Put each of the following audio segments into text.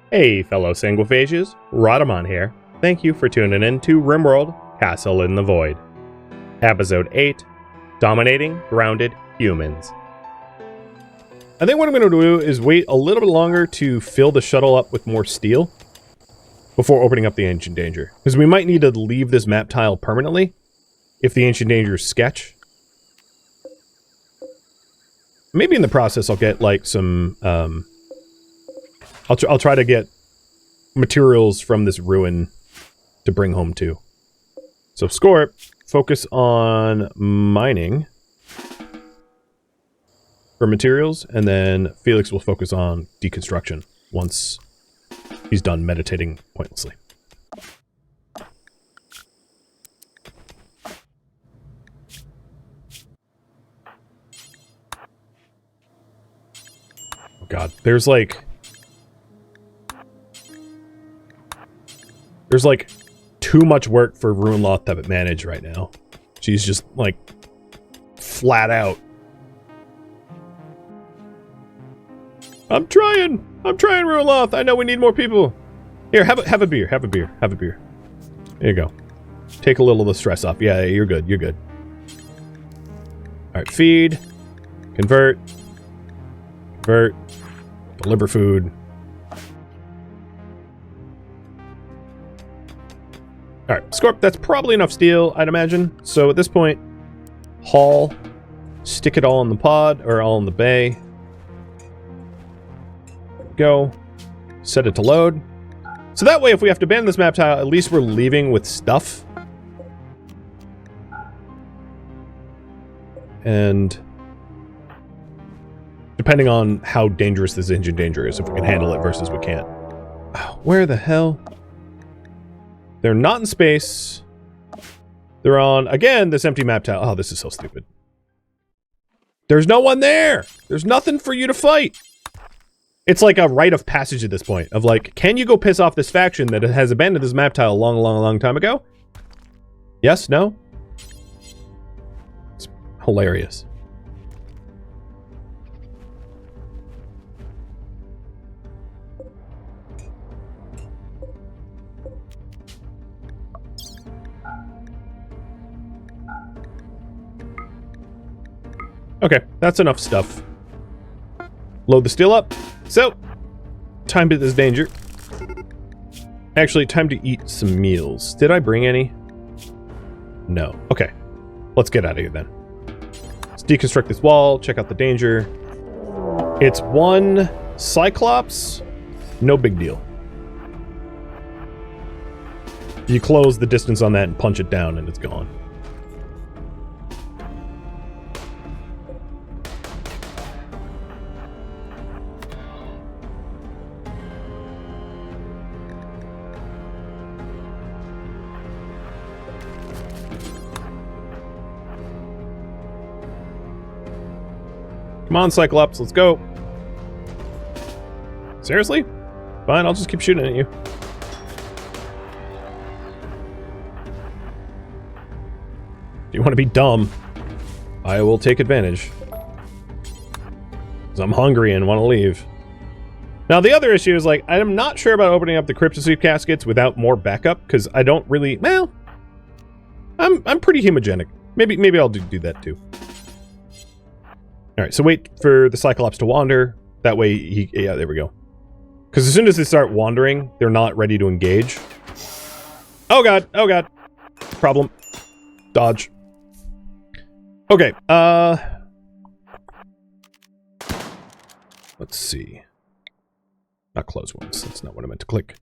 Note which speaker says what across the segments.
Speaker 1: Hey fellow Sanguophages, Rhadamant here. Thank you for tuning in to RimWorld, Castle in the Void. Episode 8, Dominating Grounded Humans. I think what I'm going to do is wait a little bit longer to fill the shuttle up with more steel before opening up the Ancient Danger. Because we might need to leave this map tile permanently if the Ancient Danger sketch. Maybe in the process I'll get like some... I'll try to get materials from this ruin to bring home too. So Scorp, focus on mining for materials, and then Felix will focus on deconstruction once he's done meditating pointlessly. Oh god, there's like too much work for Runloth to manage right now. She's just like flat out. I'm trying, Runloth. I know we need more people. Here, have a beer. There you go. Take a little of the stress off. Yeah, you're good. All right, feed, convert, deliver food. Alright, Scorp, that's probably enough steel, I'd imagine. So at this point, haul, stick it all in the pod, or all in the bay. Go. Set it to load. So that way, if we have to abandon this map tile, at least we're leaving with stuff. And depending on how dangerous this Ancient Danger is, if we can handle it versus we can't. Where the hell? They're not in space. They're on, again, this empty map tile. Oh, this is so stupid. There's no one there! There's nothing for you to fight! It's like a rite of passage at this point, of like, can you go piss off this faction that has abandoned this map tile a long time ago? Yes? No? It's hilarious. Okay, that's enough stuff. Load the steel up. So, time to this danger. Actually, time to eat some meals. Did I bring any? No. Okay. Let's get out of here then. Let's deconstruct this wall, check out the danger. It's one Cyclops. No big deal. You close the distance on that and punch it down and it's gone. Come on, Cyclops, let's go. Seriously? Fine, I'll just keep shooting at you. If you want to be dumb, I will take advantage. Because I'm hungry and want to leave. Now, the other issue is, like, I'm not sure about opening up the cryptosleep caskets without more backup, because I don't really... Well, I'm pretty hemogenic. Maybe I'll do that, too. Alright, so wait for the Cyclops to wander. That way he... Yeah, there we go. Because as soon as they start wandering, they're not ready to engage. Oh god! Oh god! Problem. Dodge. Okay, let's see. Not close ones. That's not what I meant to click.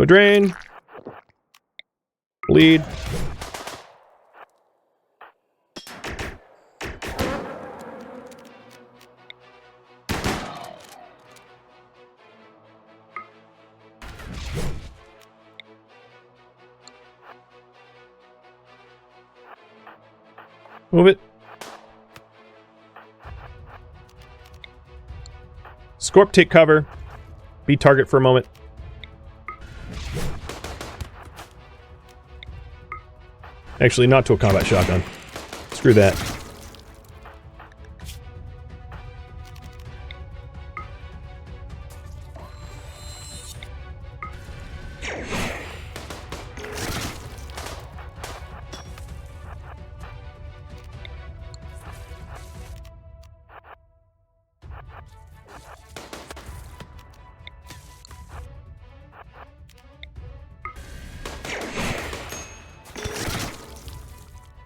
Speaker 1: Drain. Bleed. Move it. Scorp, take cover. Be target for a moment. Actually, not to a combat shotgun. Screw that.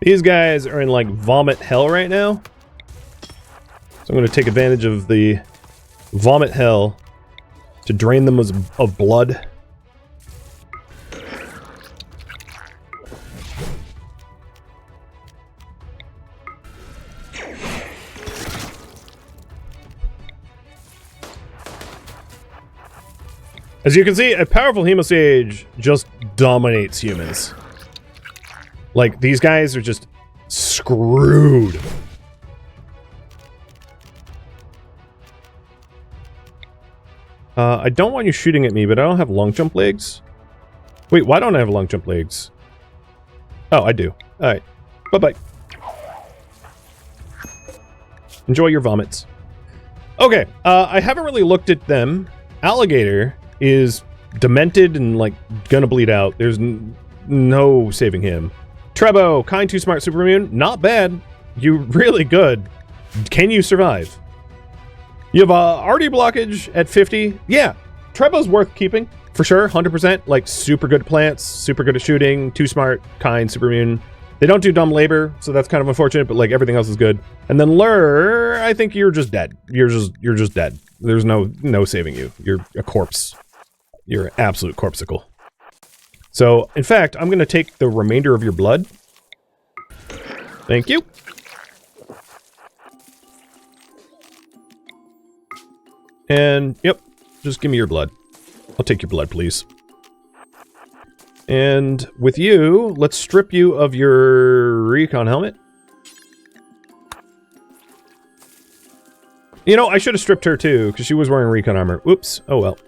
Speaker 1: These guys are in, like, vomit hell right now. So I'm going to take advantage of the vomit hell to drain them of blood. As you can see, a powerful hemosage just dominates humans. Like, these guys are just screwed. I don't want you shooting at me, but I don't have long jump legs. Wait, why don't I have long jump legs? Oh, I do. Alright. Bye-bye. Enjoy your vomits. Okay, I haven't really looked at them. Alligator is demented and, like, gonna bleed out. There's no saving him. Trebo, kind, too smart, super immune. Not bad. You really good. Can you survive? You have a RD blockage at 50. Yeah, Trebo's worth keeping for sure. 100%. Like, super good at plants, super good at shooting, too smart, kind, super immune. They don't do dumb labor, so that's kind of unfortunate. But like everything else is good. And then Lure, I think you're just dead. You're just dead. There's no saving you. You're a corpse. You're an absolute corpsicle. So, in fact, I'm going to take the remainder of your blood. Thank you. And, yep, just give me your blood. I'll take your blood, please. And with you, let's strip you of your recon helmet. You know, I should have stripped her too, because she was wearing recon armor. Oops. Oh well.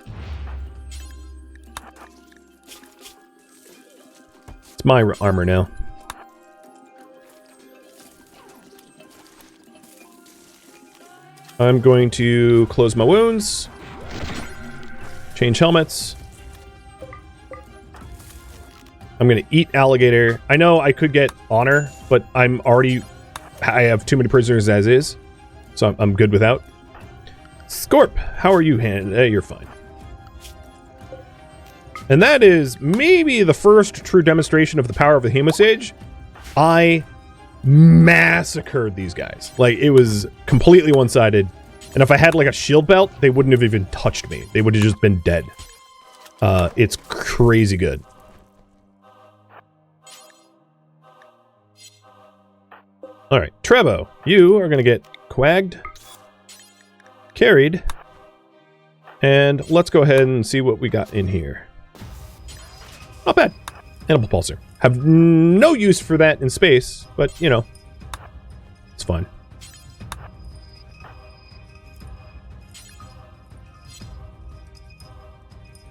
Speaker 1: It's my armor now. I'm going to close my wounds. Change helmets. I'm going to eat alligator. I know I could get honor, but I have too many prisoners as is. So I'm good without. Scorp, how are you, you're fine. And that is maybe the first true demonstration of the power of the hemosage. I massacred these guys. Like, it was completely one-sided. And if I had, like, a shield belt, they wouldn't have even touched me. They would have just been dead. It's crazy good. Alright, Trebo, you are going to get quagged, carried, and let's go ahead and see what we got in here. Not bad. Animal pulsar. Have no use for that in space, but, you know, it's fine.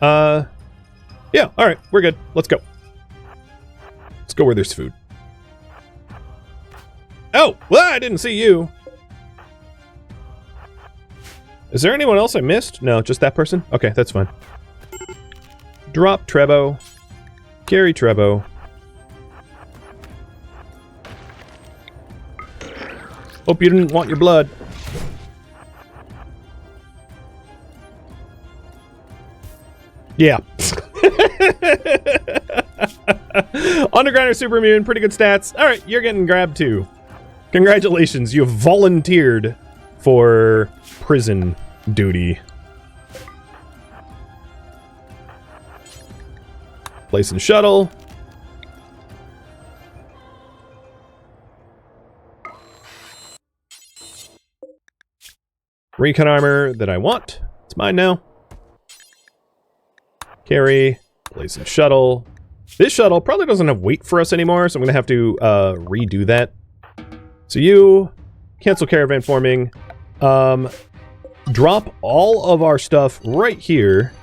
Speaker 1: Yeah, alright, we're good. Let's go. Let's go where there's food. Oh, well, I didn't see you. Is there anyone else I missed? No, just that person? Okay, that's fine. Drop Trebo. Carry Trebo. Hope you didn't want your blood. Yeah. Undergrounder super immune, pretty good stats. Alright, you're getting grabbed too. Congratulations, you have volunteered for prison duty. Place in shuttle. Recon armor that I want. It's mine now. Carry. Place in shuttle. This shuttle probably doesn't have weight for us anymore, so I'm going to have to redo that. So you cancel caravan forming. Drop all of our stuff right here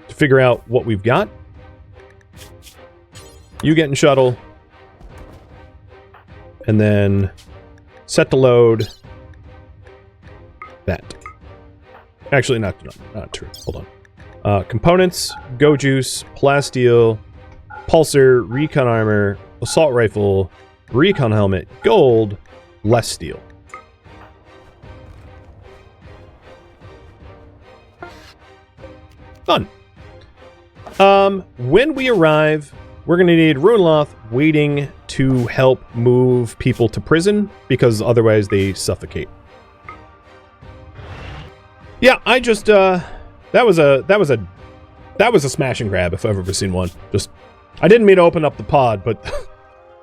Speaker 1: to figure out what we've got. You get in shuttle. And then set to load that. Actually, not true. Hold on. Components, Go Juice, Plasteel, Pulsar, Recon Armor, Assault Rifle, Recon Helmet, Gold, less steel. Fun. When we arrive, we're going to need Runloth waiting to help move people to prison, because otherwise they suffocate. Yeah, I just, that was a smash and grab if I've ever seen one. I didn't mean to open up the pod, but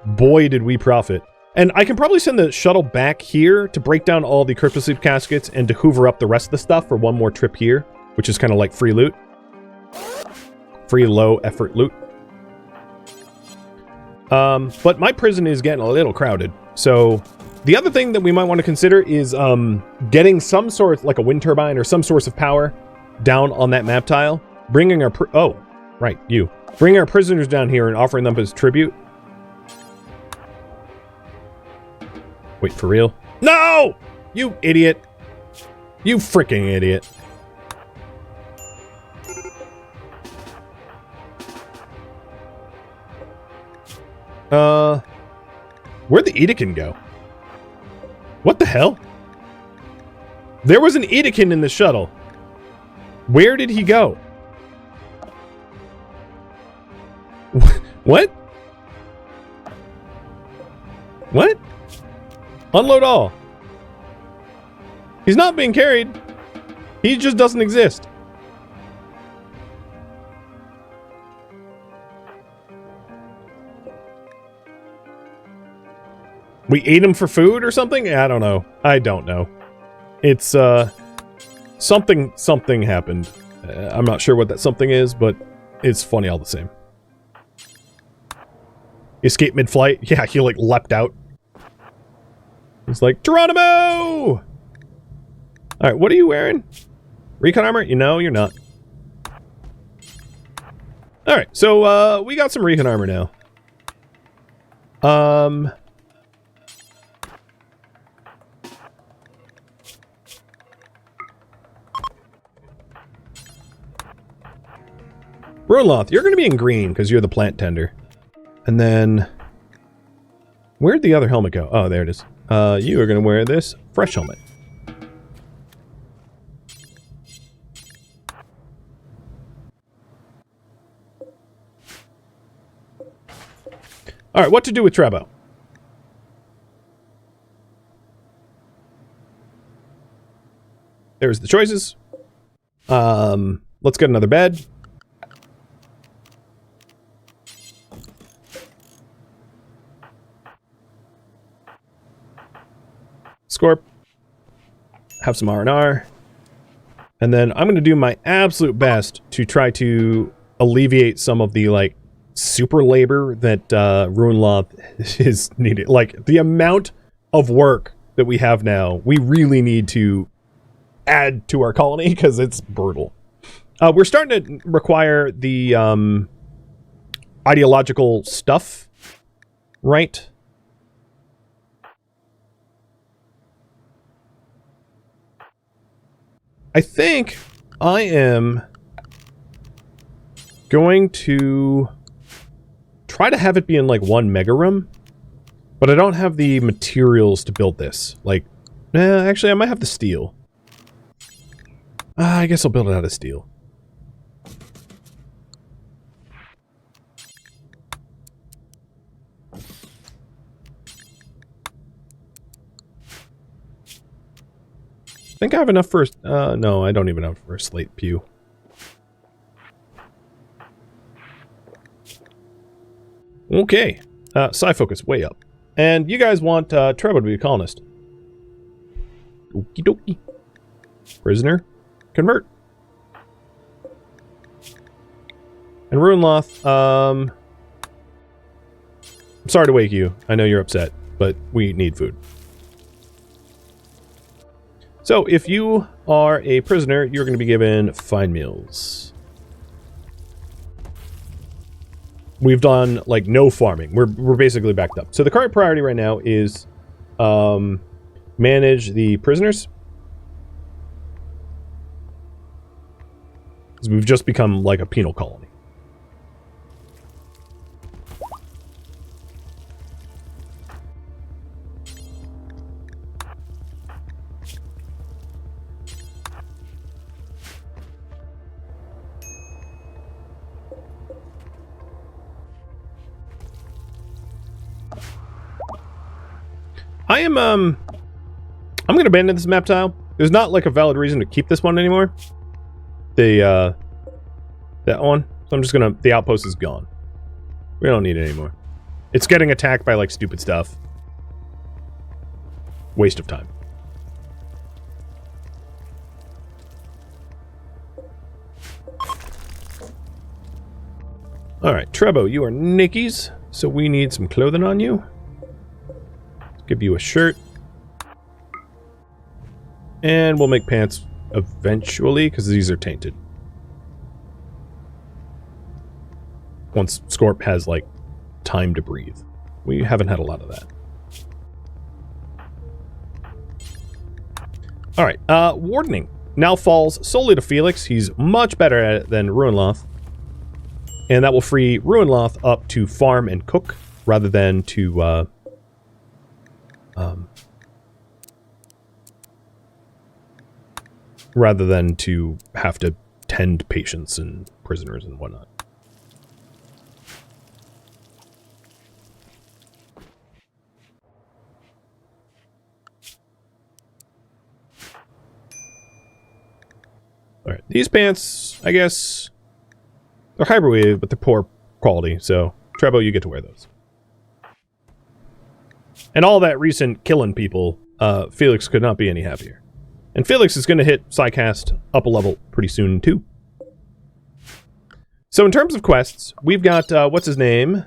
Speaker 1: boy did we profit. And I can probably send the shuttle back here to break down all the cryptosleep caskets and to hoover up the rest of the stuff for one more trip here, which is kind of like free loot. Free low effort loot. But my prison is getting a little crowded. So the other thing that we might want to consider is getting some sort, like a wind turbine or some source of power down on that map tile. Bringing our... Bringing our prisoners down here and offering them as tribute. Wait, for real? No! You idiot. You freaking idiot. Where'd the Edekin go? What the hell? There was an Edekin in the shuttle. Where did he go? What? What? Unload all. He's not being carried. He just doesn't exist. We ate him for food or something? I don't know. I don't know. It's, something happened. I'm not sure what that something is, but it's funny all the same. Escape mid-flight? Yeah, he, like, leapt out. He's like, Geronimo! Alright, what are you wearing? Recon armor? You know, you're not. Alright, so, we got some recon armor now. Runloth, you're going to be in green because you're the plant tender. And then... where'd the other helmet go? Oh, there it is. You are going to wear this fresh helmet. Alright, what to do with Trebo? There's the choices. Let's get another bed. Scorp. Have some R&R. And then I'm going to do my absolute best to try to alleviate some of the, like, super labor that Runloth is needed. Like, the amount of work that we have now, we really need to add to our colony because it's brutal. We're starting to require the ideological stuff, right? I think I am going to try to have it be in like one mega room, but I don't have the materials to build this. Like, actually I might have the steel. I guess I'll build it out of steel. I think I have enough for no, I don't even have for a slate pew. Okay. Psi focus way up. And you guys want Trebo to be a colonist. Okie dokie. Prisoner. Convert. And Runloth, I'm sorry to wake you. I know you're upset, but we need food. So, if you are a prisoner, you're going to be given fine meals. We've done, like, no farming. We're basically backed up. So, the current priority right now is manage the prisoners. Because we've just become like a penal colony. I'm gonna abandon this map tile. There's not like a valid reason to keep this one anymore. That one. So I'm just gonna, the outpost is gone. We don't need it anymore. It's getting attacked by like stupid stuff. Waste of time. Alright, Trebo, you are Nickies, so we need some clothing on you. Let's give you a shirt. And we'll make pants eventually, because these are tainted. Once Scorp has, like, time to breathe. We haven't had a lot of that. Alright, Wardening now falls solely to Felix. He's much better at it than Ruinloth. And that will free Ruinloth up to farm and cook, rather than to, have to tend patients and prisoners and whatnot. Alright, these pants, I guess, they're hyperweave, but they're poor quality, so Trebo, you get to wear those. And all that recent killing people, Felix could not be any happier. And Felix is going to hit psycast up a level pretty soon, too. So in terms of quests, we've got, what's his name?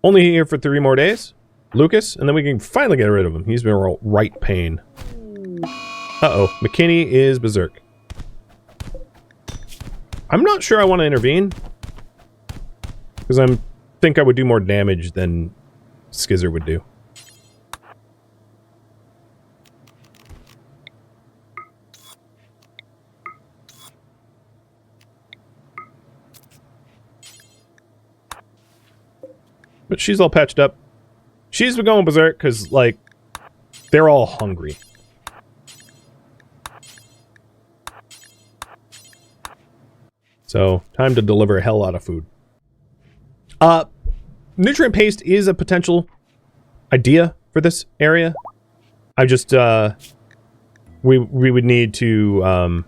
Speaker 1: Only here for 3 more days. Lucas, and then we can finally get rid of him. He's been a right pain. Uh-oh, McKinney is berserk. I'm not sure I want to intervene. Because I think I would do more damage than Skizzer would do. But she's all patched up. She's been going berserk because, like, they're all hungry. So, time to deliver a hell lot of food. Nutrient paste is a potential idea for this area. I just, we would need to,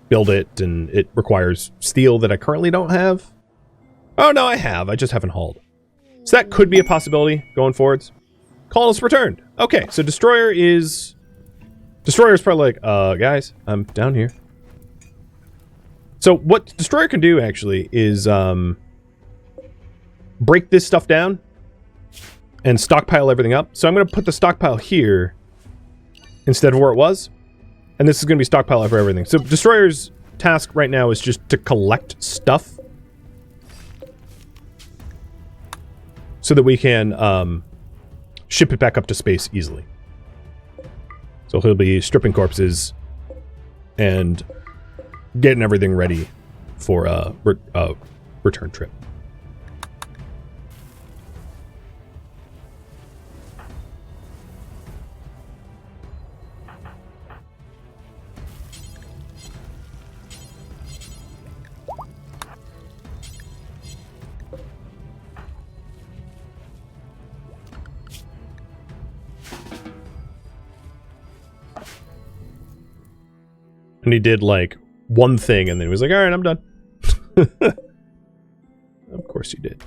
Speaker 1: build it, and it requires steel that I currently don't have. Oh, no, I have. I just haven't hauled. So that could be a possibility going forwards. Colonists returned. Okay, so Destroyer is... Destroyer's probably like, guys, I'm down here. So what Destroyer can do, actually, is, break this stuff down and stockpile everything up. So I'm going to put the stockpile here instead of where it was. And this is going to be stockpile for everything. So Destroyer's task right now is just to collect stuff. So that we can ship it back up to space easily. So he'll be stripping corpses and getting everything ready for a return trip. And he did, like, one thing, and then he was like, alright, I'm done. Of course he did.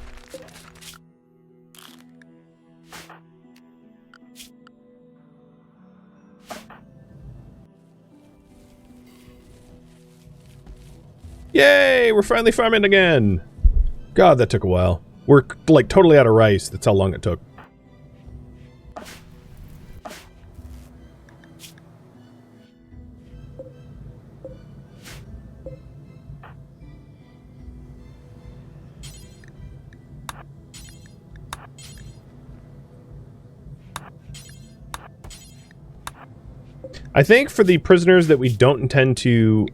Speaker 1: Yay! We're finally farming again! God, that took a while. We're, like, totally out of rice. That's how long it took. I think for the prisoners that we don't intend to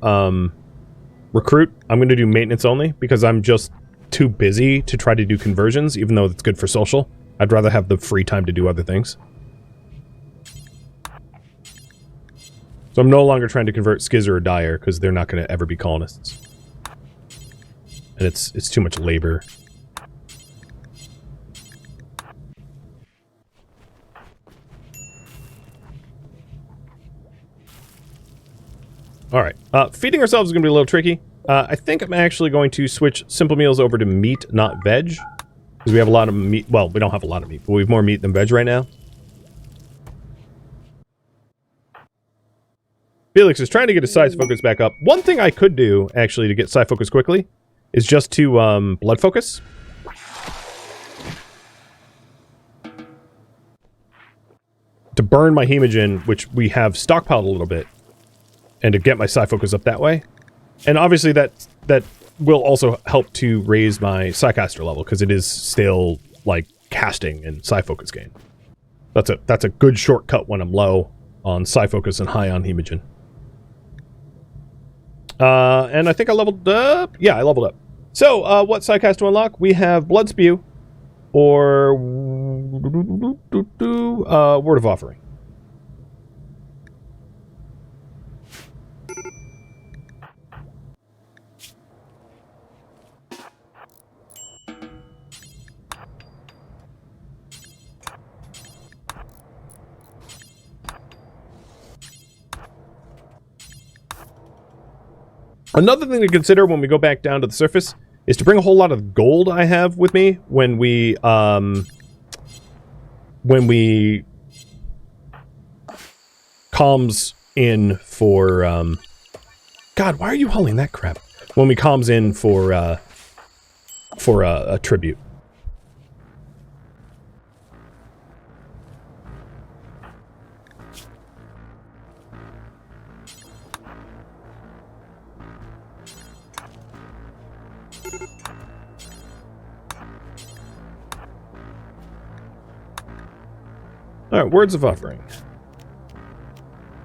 Speaker 1: recruit, I'm going to do maintenance only because I'm just too busy to try to do conversions, even though it's good for social. I'd rather have the free time to do other things. So I'm no longer trying to convert Skizzer or Dyer because they're not going to ever be colonists. And it's too much labor. Alright, feeding ourselves is going to be a little tricky. I think I'm actually going to switch simple meals over to meat, not veg. Because we have a lot of meat. Well, we don't have a lot of meat, but we have more meat than veg right now. Felix is trying to get his size focus back up. One thing I could do, actually, to get psi focus quickly, is just to blood focus. To burn my hemogen, which we have stockpiled a little bit. And to get my psi focus up that way. And obviously that will also help to raise my psycaster level, because it is still, like, casting and psi focus gain. That's a good shortcut when I'm low on psi focus and high on hemogen. And I think I leveled up. Yeah, I leveled up. So, what psycast to unlock? We have Blood Spew, or Word of Offering. Another thing to consider when we go back down to the surface is to bring a whole lot of gold I have with me when we comms in for God, why are you hauling that crap? When we comms in for a tribute. Alright, Words of Offering.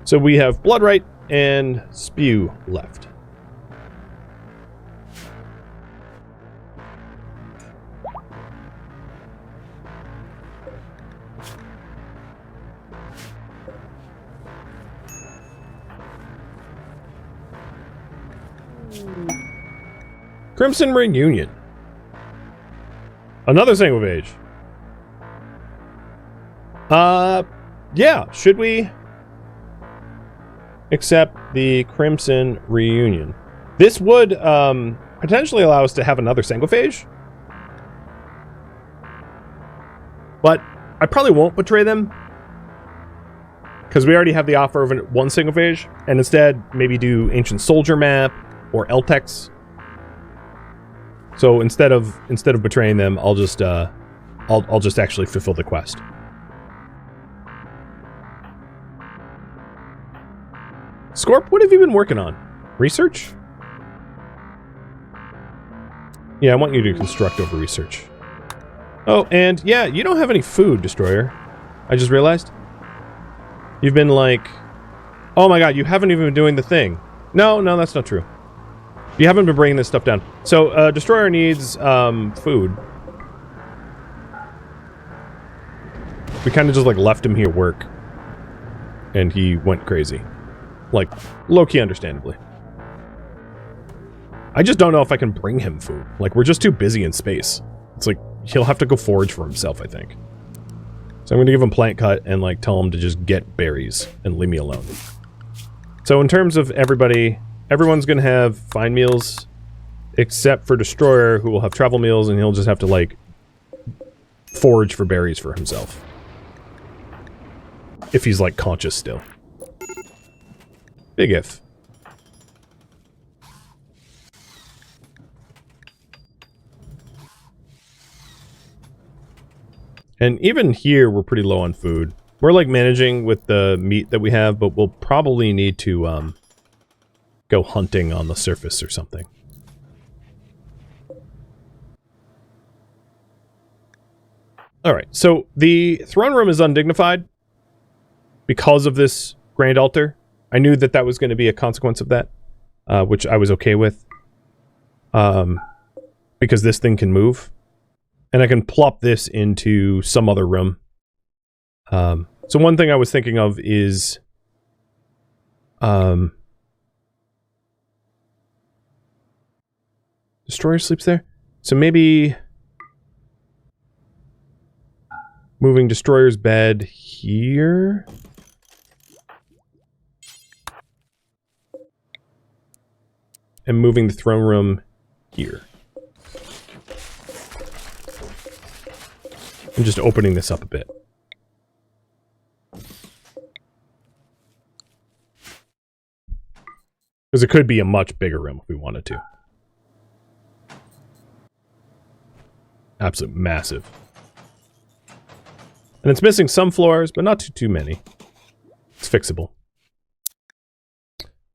Speaker 1: So we have Bloodright and Spew left. Crimson Reunion. Another Sanguophage. Yeah, should we accept the Crimson Reunion? This would, potentially allow us to have another Sanguophage. But I probably won't betray them. Because we already have the offer of one Sanguophage. And instead, maybe do Ancient Soldier Map or Eltex. So instead of betraying them, I'll just actually fulfill the quest. Scorp, what have you been working on? Research? Yeah, I want you to construct over research. Oh, and yeah, you don't have any food, Destroyer. I just realized. You've been like... Oh my god, you haven't even been doing the thing. No, that's not true. You haven't been bringing this stuff down. So, Destroyer needs, food. We kind of just, like, left him here work. And he went crazy. Like, low-key understandably. I just don't know if I can bring him food. Like, we're just too busy in space. It's like, he'll have to go forage for himself, I think. So I'm going to give him plant cut and, like, tell him to just get berries and leave me alone. So in terms of everybody, everyone's going to have fine meals, except for Destroyer, who will have travel meals, and he'll just have to, like, forage for berries for himself. If he's, like, conscious still. Big if. And even here, we're pretty low on food. We're, like, managing with the meat that we have, but we'll probably need to, go hunting on the surface or something. Alright, so the throne room is undignified because of this Grand Altar. I knew that that was going to be a consequence of that, which I was okay with. Because this thing can move. And I can plop this into some other room. So one thing I was thinking of is... Destroyer sleeps there? So maybe... moving Destroyer's bed here... and moving the throne room here. I'm just opening this up a bit. Because it could be a much bigger room if we wanted to. Absolute massive. And it's missing some floors, but not too many. It's fixable.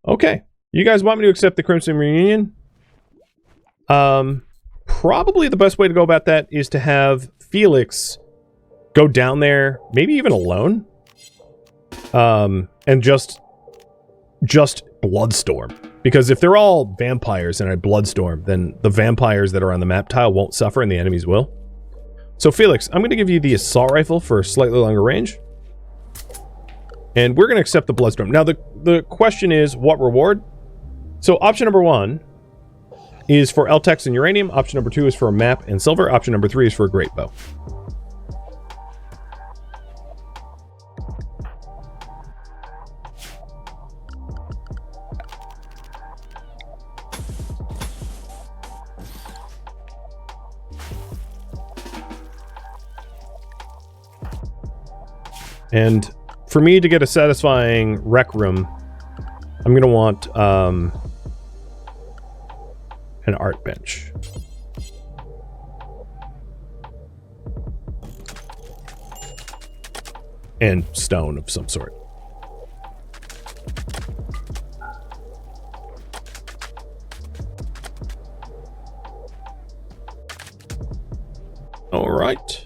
Speaker 1: Okay. You guys want me to accept the Crimson Reunion? Probably the best way to go about that is to have Felix go down there, maybe even alone. And just bloodstorm. Because if they're all vampires and I bloodstorm, then the vampires that are on the map tile won't suffer and the enemies will. So Felix, I'm going to give you the assault rifle for slightly longer range. And we're going to accept the bloodstorm. Now the question is, what reward? So option number 1 is for LTEX and uranium. Option number 2 is for a map and silver. Option number 3 is for a great bow. And for me to get a satisfying rec room, I'm going to want an art bench. And stone of some sort. All right.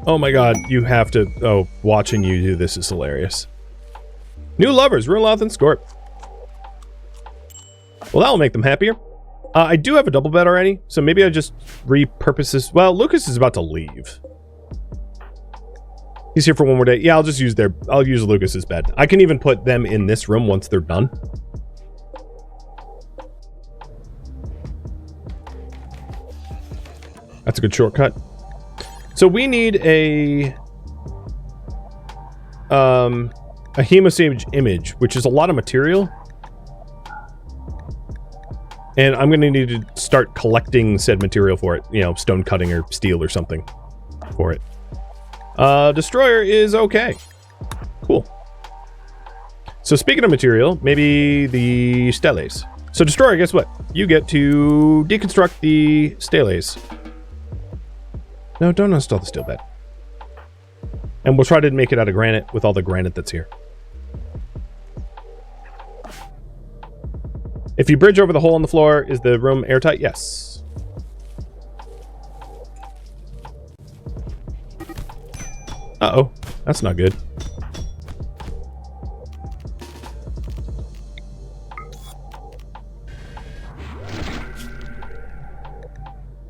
Speaker 1: Oh my god, you have to... Oh, watching you do this is hilarious. New lovers, Ruloth and Scorp. Well, that'll make them happier. I do have a double bed already, so maybe I just repurpose this. Well, Lucas is about to leave. He's here for one more day. Yeah, I'll just use I'll use Lucas's bed. I can even put them in this room once they're done. That's a good shortcut. So we need a hemosage image, which is a lot of material. And I'm going to need to start collecting said material for it. You know, stone cutting or steel or something for it. Destroyer is okay. Cool. So speaking of material, maybe the steles. So Destroyer, guess what? You get to deconstruct the steles. No, don't install the steel bed. And we'll try to make it out of granite with all the granite that's here. If you bridge over the hole in the floor, is the room airtight? Yes. Uh-oh. That's not good.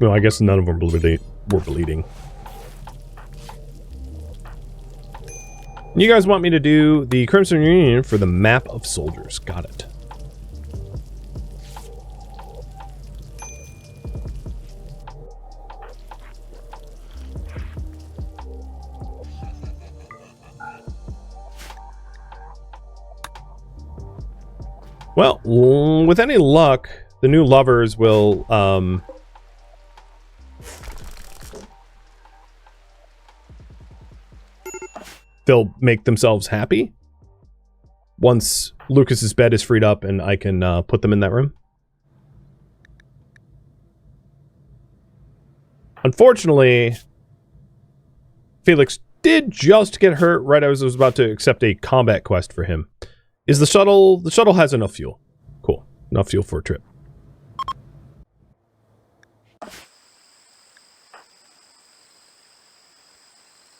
Speaker 1: Well, I guess none of them were bleeding. You guys want me to do the Crimson Reunion for the map of soldiers. Got it. Well, with any luck, the new lovers will, they'll make themselves happy once Lucas's bed is freed up and I can put them in that room. Unfortunately, Felix did just get hurt right as I was about to accept a combat quest for him. Is the shuttle... The shuttle has enough fuel. Cool. Enough fuel for a trip.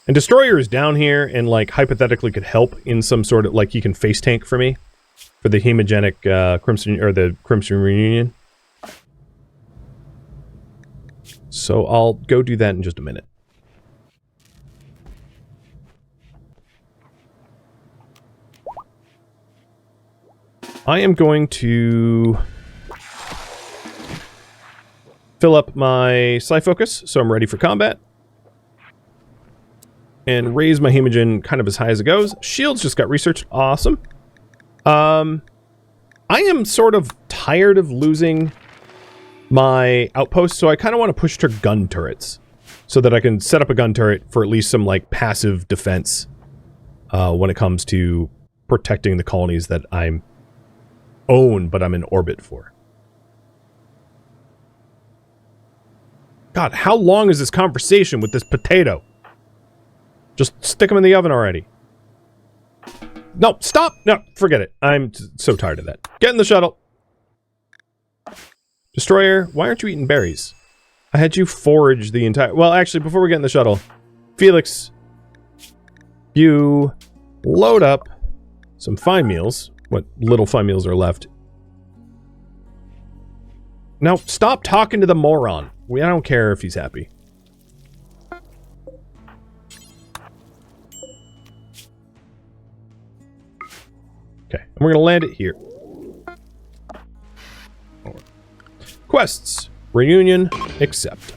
Speaker 1: And Destroyer is down here and, like, hypothetically could help in some sort of... Like, he can face tank for me. for the hemogenic crimson, or the crimson reunion. So I'll go do that in just a minute. I am going to fill up my psyfocus, so I'm ready for combat. And raise my hemogen kind of as high as it goes. Shields just got researched. Awesome. I am sort of tired of losing my outpost, so I kind of want to push to gun turrets. So that I can set up a gun turret for at least some, like, passive defense when it comes to protecting the colonies that I'm own, but I'm in orbit for. God, how long is this conversation with this potato? Just stick them in the oven already. No, stop! No, forget it. I'm so tired of that. Get in the shuttle. Destroyer, why aren't you eating berries? I had you forage the entire... Well, actually, before we get in the shuttle, Felix, you load up some fine meals. What little fine meals are left. Now, stop talking to the moron. I don't care if he's happy. Okay, and we're going to land it here. Quests. Reunion. Accept.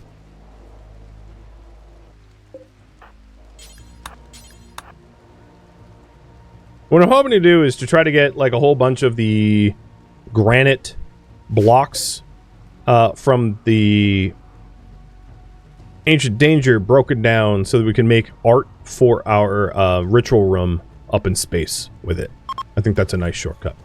Speaker 1: What I'm hoping to do is to try to get, like, a whole bunch of the granite blocks from the Ancient Danger broken down so that we can make art for our ritual room up in space with it. I think that's a nice shortcut.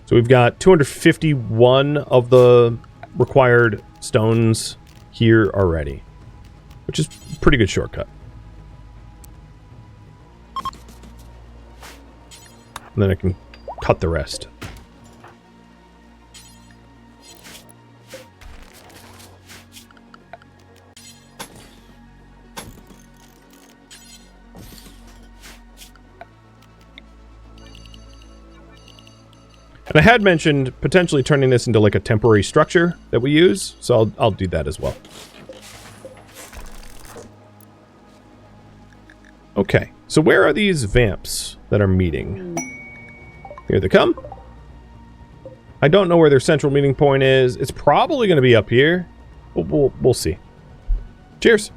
Speaker 1: So we've got 251 of the required stones here already, which is a pretty good shortcut. And then I can cut the rest. And I had mentioned potentially turning this into like a temporary structure that we use, so I'll do that as well. Okay, so where are these vamps that are meeting? Here they come. I don't know where their central meeting point is. It's probably going to be up here. We'll see. Cheers.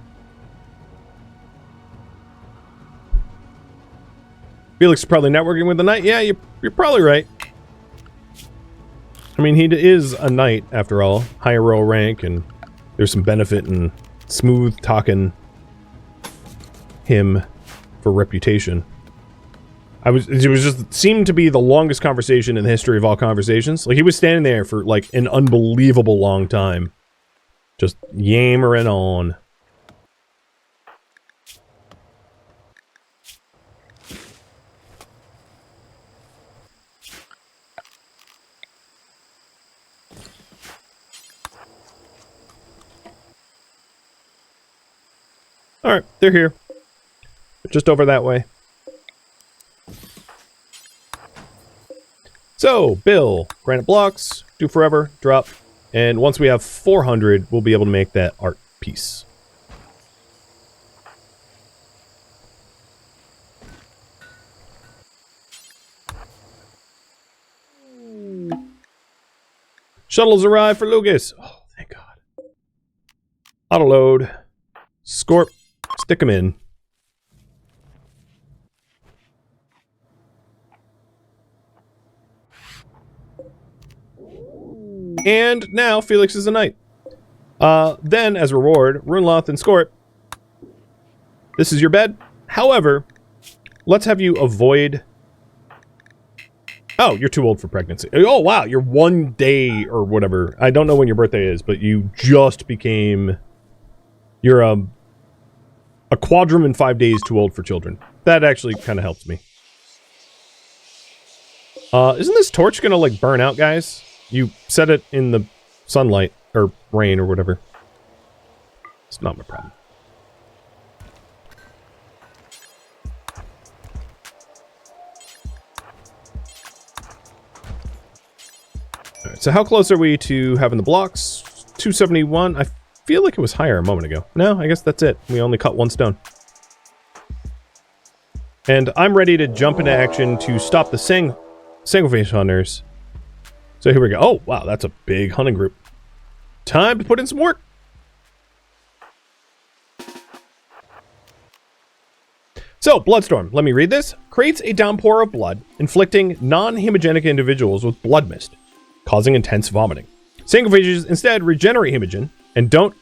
Speaker 1: Felix is probably networking with the knight. Yeah, you're probably right. I mean, he is a knight, after all. Higher royal rank, and there's some benefit in smooth-talking him for reputation. It was just seemed to be the longest conversation in the history of all conversations. Like, he was standing there for, like, an unbelievable long time. Just yammering on. Alright, they're here. Just over that way. So, Bill, granite blocks, do forever, drop, and once we have 400, we'll be able to make that art piece. Shuttles arrive for Lucas. Oh, thank God. Autoload. Scorp. Stick them in. And now Felix is a knight. Then, as reward, Runloth and Scorp. This is your bed. However, let's have you avoid... Oh, you're too old for pregnancy. Oh, wow, you're 1 day or whatever. I don't know when your birthday is, but you just became... You're a quadrum in 5 days too old for children. That actually kind of helps me. Isn't this torch gonna, like, burn out, guys? You set it in the sunlight, or rain, or whatever. It's not my problem. Alright, so how close are we to having the blocks? 271. I feel like it was higher a moment ago. No, I guess that's it. We only cut 1 stone. And I'm ready to jump into action to stop the Sanguophage hunters. So here we go. Oh, wow, that's a big hunting group. Time to put in some work. So, Bloodstorm, let me read this. Creates a downpour of blood, inflicting non-hemogenic individuals with blood mist, causing intense vomiting. Sanguophages instead regenerate hemogen and don't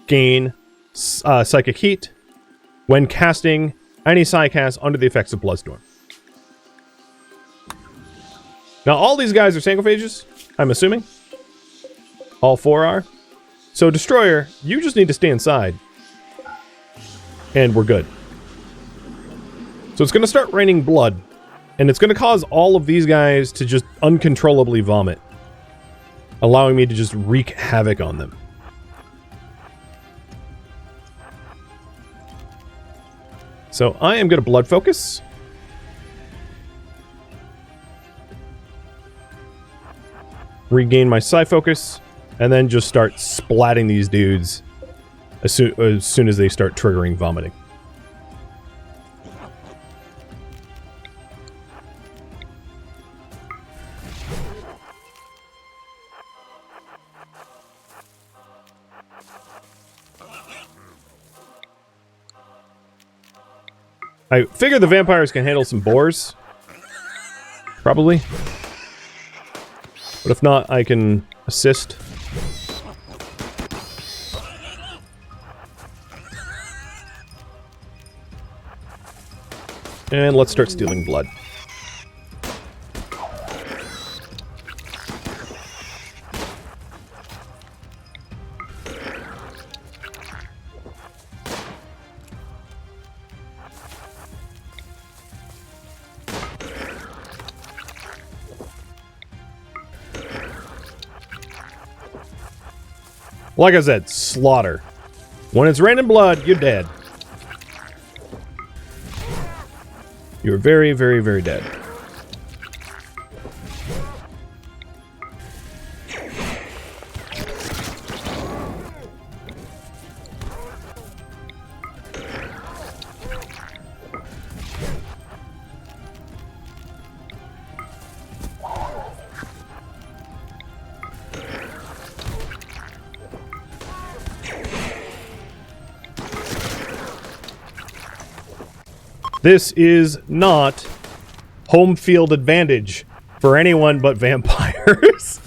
Speaker 1: gain psychic heat when casting any psycast under the effects of Bloodstorm. Now, all these guys are Sanguophages, I'm assuming. All 4 are. So, Destroyer, you just need to stay inside. And we're good. So it's going to start raining blood. And it's going to cause all of these guys to just uncontrollably vomit. Allowing me to just wreak havoc on them. So I am going to blood focus. Regain my psi focus. And then just start splatting these dudes as soon as they start triggering vomiting. I figure the vampires can handle some boars. Probably. But if not, I can assist. And let's start stealing blood. Like I said, slaughter. When it's raining blood, you're dead. You're very, very, very dead. This is not home field advantage for anyone but vampires.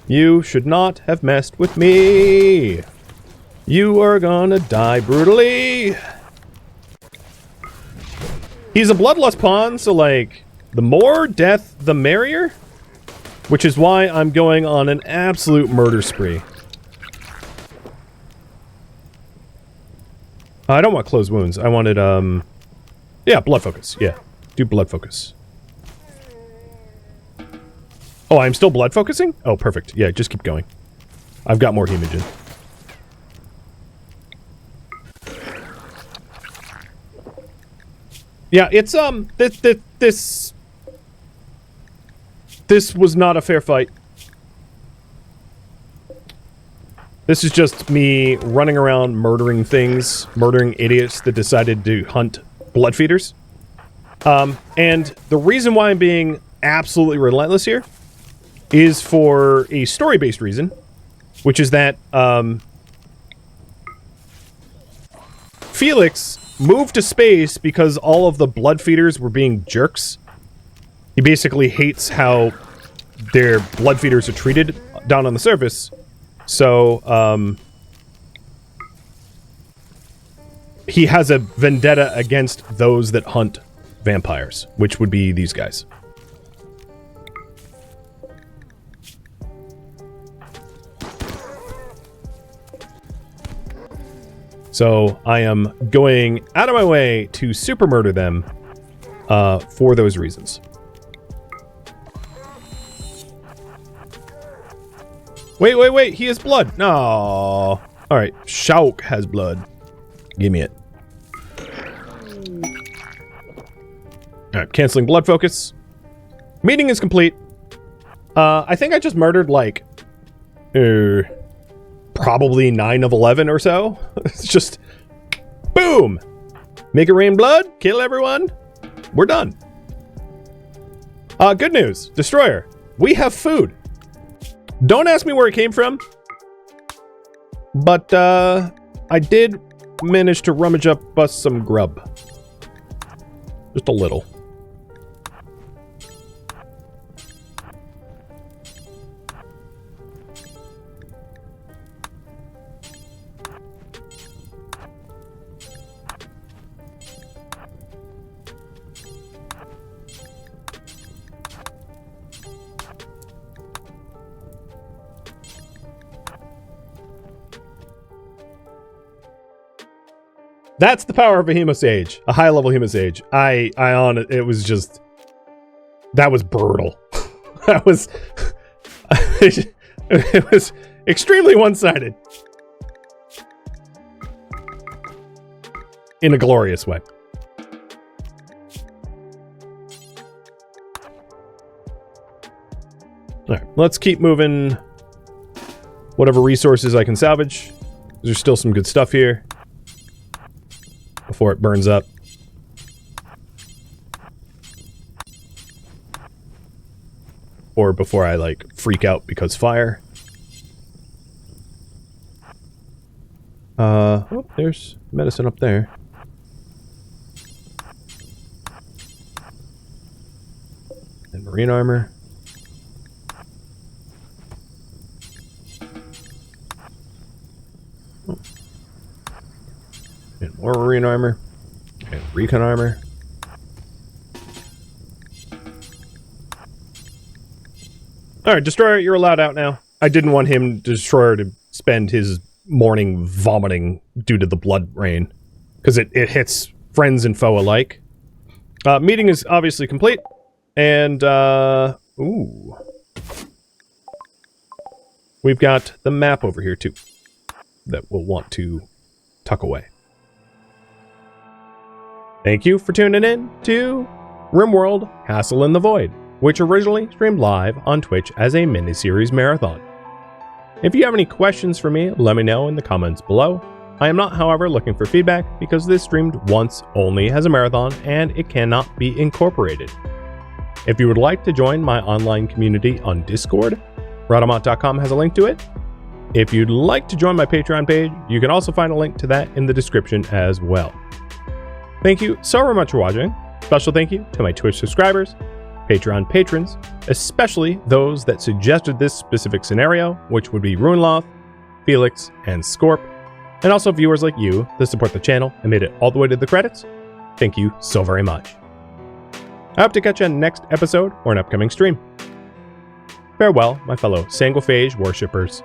Speaker 1: You should not have messed with me. You are gonna die brutally. He's a bloodlust pawn, so like, the more death, the merrier. Which is why I'm going on an absolute murder spree. I don't want closed wounds. I wanted, yeah, blood focus. Yeah, do blood focus. Oh, I'm still blood focusing? Oh, perfect. Yeah, just keep going. I've got more hemogen. Yeah, it's, this was not a fair fight. This is just me running around murdering things, murdering idiots that decided to hunt blood feeders. And the reason why I'm being absolutely relentless here is for a story-based reason, which is that, Felix moved to space because all of the blood feeders were being jerks. He basically hates how their blood feeders are treated down on the surface. So, he has a vendetta against those that hunt vampires, which would be these guys. So, I am going out of my way to super murder them, for those reasons. Wait, wait, wait, he has blood. No. Alright, Shauk has blood. Give me it. Alright, canceling blood focus. Meeting is complete. I think I just murdered, like, probably 9 of 11 or so. It's just, boom! Make it rain blood, kill everyone. We're done. Good news, Destroyer. We have food. Don't ask me where it came from. But, I did manage to rummage up us some grub. Just a little. That's the power of a hemosage, a high-level hemosage. It was just, that was brutal. That was, it was extremely one-sided. In a glorious way. All right, let's keep moving whatever resources I can salvage. There's still some good stuff here. Before it burns up. Or before I, like, freak out because fire. Oh, there's medicine up there. And marine armor. Oh. And more marine armor. And recon armor. Alright, Destroyer, you're allowed out now. I didn't want him, Destroyer, to spend his morning vomiting due to the blood rain. Because it hits friends and foe alike. Meeting is obviously complete. And, ooh. We've got the map over here, too. That we'll want to tuck away. Thank you for tuning in to RimWorld Castle in the Void, which originally streamed live on Twitch as a miniseries marathon. If you have any questions for me, let me know in the comments below. I am not, however, looking for feedback because this streamed once only as a marathon and it cannot be incorporated. If you would like to join my online community on Discord, Rhadamant.com has a link to it. If you'd like to join my Patreon page, you can also find a link to that in the description as well. Thank you so very much for watching. Special thank you to my Twitch subscribers, Patreon patrons, especially those that suggested this specific scenario, which would be Ruinloth, Felix, and Scorp, and also viewers like you that support the channel and made it all the way to the credits. Thank you so very much. I hope to catch you on the next episode or an upcoming stream. Farewell, my fellow Sanguophage worshippers.